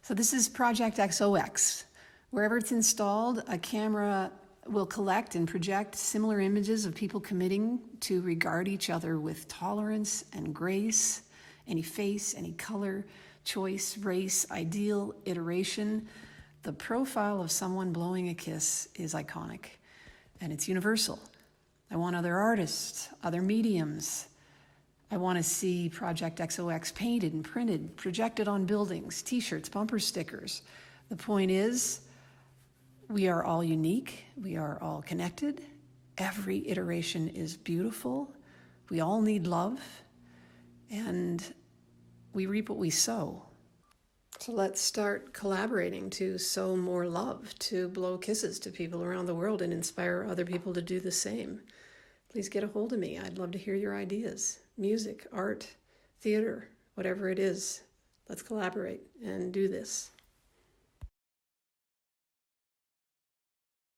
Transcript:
So this is Project XOX. Wherever it's installed, a camera will collect and project similar images of people committing to regard each other with tolerance and grace. Any face, any color, choice, race, ideal, iteration. The profile of someone blowing a kiss is iconic, and it's universal. I want other artists, other mediums. I want to see Project XOX painted and printed, projected on buildings, t-shirts, bumper stickers. The point is, we are all unique. We are all connected. Every iteration is beautiful. We all need love, and we reap what we sow. So let's start collaborating to sow more love, to blow kisses to people around the world and inspire other people to do the same. Please get a hold of me. I'd love to hear your ideas. Music, art, theater, whatever it is. Let's collaborate and do this.